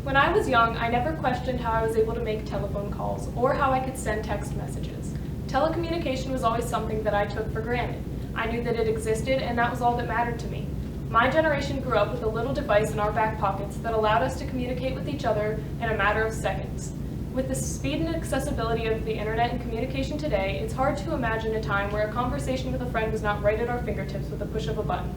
When I was young, I never questioned how I was able to make telephone calls or how I could send text messages. Telecommunication was always something that I took for granted. I knew that it existed, and that was all that mattered to me. My generation grew up with a little device in our back pockets that allowed us to communicate with each other in a matter of seconds. With the speed and accessibility of the internet and communication today, it's hard to imagine a time where a conversation with a friend was not right at our fingertips with a push of a button.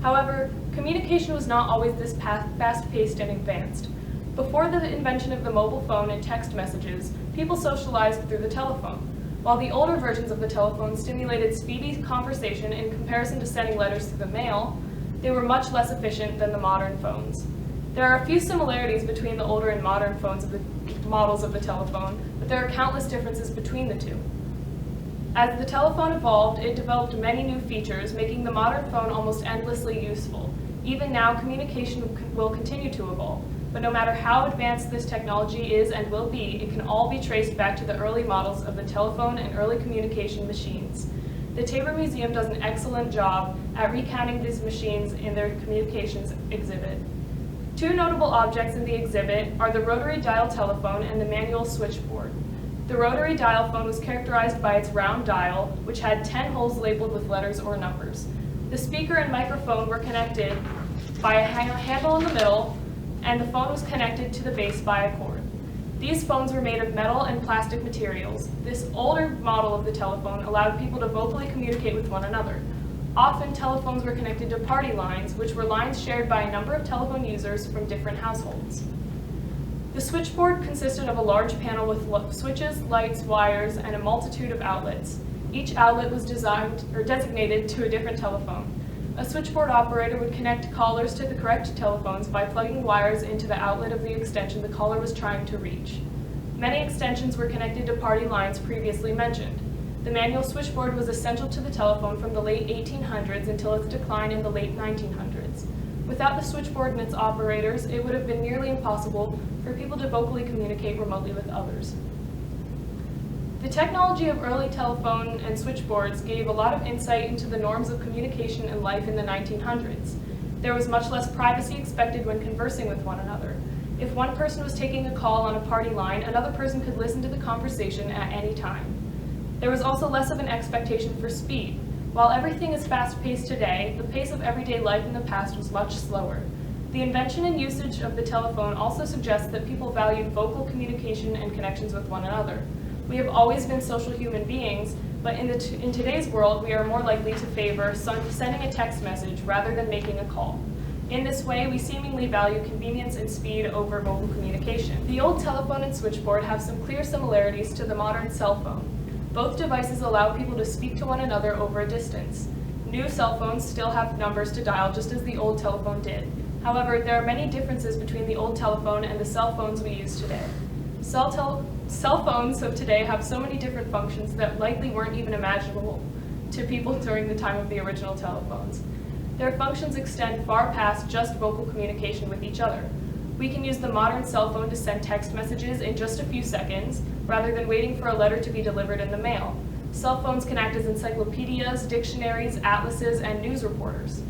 However, communication was not always this fast-paced and advanced. Before the invention of the mobile phone and text messages, people socialized through the telephone. While the older versions of the telephone stimulated speedy conversation in comparison to sending letters through the mail, they were much less efficient than the modern phones. There are a few similarities between the older and modern models of the telephone, but there are countless differences between the two. As the telephone evolved, it developed many new features, making the modern phone almost endlessly useful. Even now, communication will continue to evolve, but no matter how advanced this technology is and will be, it can all be traced back to the early models of the telephone and early communication machines. The Tabor Museum does an excellent job at recounting these machines in their communications exhibit. Two notable objects in the exhibit are the rotary dial telephone and the manual switchboard. The rotary dial phone was characterized by its round dial, which had 10 holes labeled with letters or numbers. The speaker and microphone were connected by a handle in the middle, and the phone was connected to the base by a cord. These phones were made of metal and plastic materials. This older model of the telephone allowed people to vocally communicate with one another. Often, telephones were connected to party lines, which were lines shared by a number of telephone users from different households. The switchboard consisted of a large panel with switches, lights, wires, and a multitude of outlets. Each outlet was designated to a different telephone. A switchboard operator would connect callers to the correct telephones by plugging wires into the outlet of the extension the caller was trying to reach. Many extensions were connected to party lines previously mentioned. The manual switchboard was essential to the telephone from the late 1800s until its decline in the late 1900s. Without the switchboard and its operators, it would have been nearly impossible for people to vocally communicate remotely with others. The technology of early telephone and switchboards gave a lot of insight into the norms of communication and life in the 1900s. There was much less privacy expected when conversing with one another. If one person was taking a call on a party line, another person could listen to the conversation at any time. There was also less of an expectation for speed. While everything is fast-paced today, the pace of everyday life in the past was much slower. The invention and usage of the telephone also suggests that people valued vocal communication and connections with one another. We have always been social human beings, but in today's world, we are more likely to favor sending a text message rather than making a call. In this way, we seemingly value convenience and speed over vocal communication. The old telephone and switchboard have some clear similarities to the modern cell phone. Both devices allow people to speak to one another over a distance. New cell phones still have numbers to dial just as the old telephone did. However, there are many differences between the old telephone and the cell phones we use today. Cell phones of today have so many different functions that likely weren't even imaginable to people during the time of the original telephones. Their functions extend far past just vocal communication with each other. We can use the modern cell phone to send text messages in just a few seconds, rather than waiting for a letter to be delivered in the mail. Cell phones can act as encyclopedias, dictionaries, atlases, and news reporters.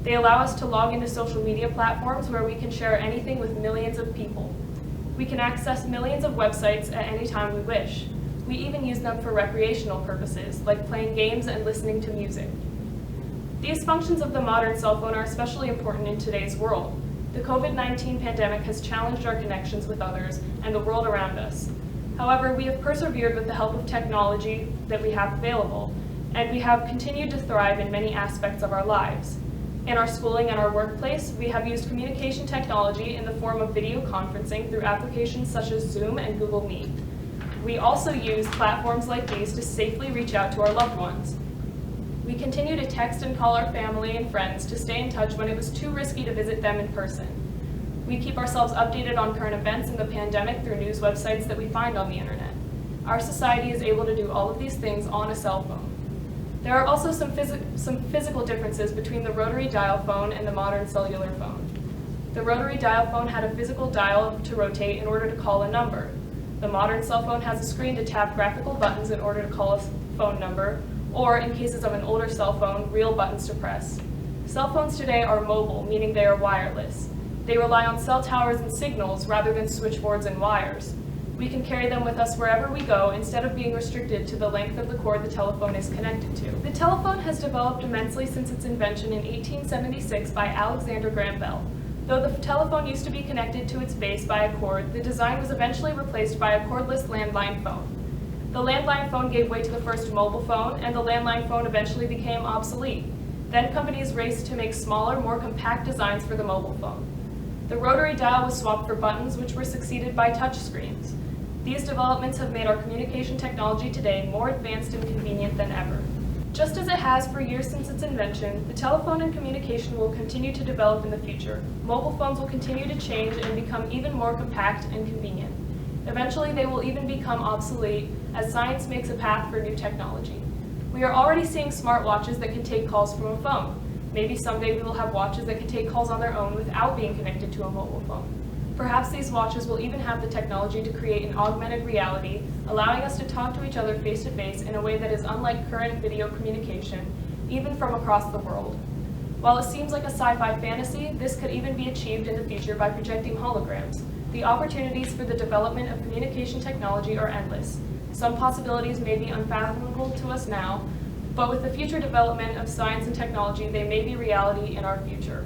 They allow us to log into social media platforms where we can share anything with millions of people. We can access millions of websites at any time we wish. We even use them for recreational purposes, like playing games and listening to music. These functions of the modern cell phone are especially important in today's world. The COVID-19 pandemic has challenged our connections with others and the world around us. However, we have persevered with the help of technology that we have available, and we have continued to thrive in many aspects of our lives. In our schooling and our workplace, we have used communication technology in the form of video conferencing through applications such as Zoom and Google Meet. We also use platforms like these to safely reach out to our loved ones. We continue to text and call our family and friends to stay in touch when it was too risky to visit them in person. We keep ourselves updated on current events in the pandemic through news websites that we find on the internet. Our society is able to do all of these things on a cell phone. There are also some physical differences between the rotary dial phone and the modern cellular phone. The rotary dial phone had a physical dial to rotate in order to call a number. The modern cell phone has a screen to tap graphical buttons in order to call a phone number, or in cases of an older cell phone, real buttons to press. Cell phones today are mobile, meaning they are wireless. They rely on cell towers and signals rather than switchboards and wires. We can carry them with us wherever we go instead of being restricted to the length of the cord the telephone is connected to. The telephone has developed immensely since its invention in 1876 by Alexander Graham Bell. Though the telephone used to be connected to its base by a cord, the design was eventually replaced by a cordless landline phone. The landline phone gave way to the first mobile phone, and the landline phone eventually became obsolete. Then companies raced to make smaller, more compact designs for the mobile phone. The rotary dial was swapped for buttons, which were succeeded by touch screens. These developments have made our communication technology today more advanced and convenient than ever. Just as it has for years since its invention, the telephone and communication will continue to develop in the future. Mobile phones will continue to change and become even more compact and convenient. Eventually, they will even become obsolete as science makes a path for new technology. We are already seeing smartwatches that can take calls from a phone. Maybe someday we will have watches that can take calls on their own without being connected to a mobile phone. Perhaps these watches will even have the technology to create an augmented reality, allowing us to talk to each other face to face in a way that is unlike current video communication, even from across the world. While it seems like a sci-fi fantasy, this could even be achieved in the future by projecting holograms. The opportunities for the development of communication technology are endless. Some possibilities may be unfathomable to us now, but with the future development of science and technology, they may be reality in our future.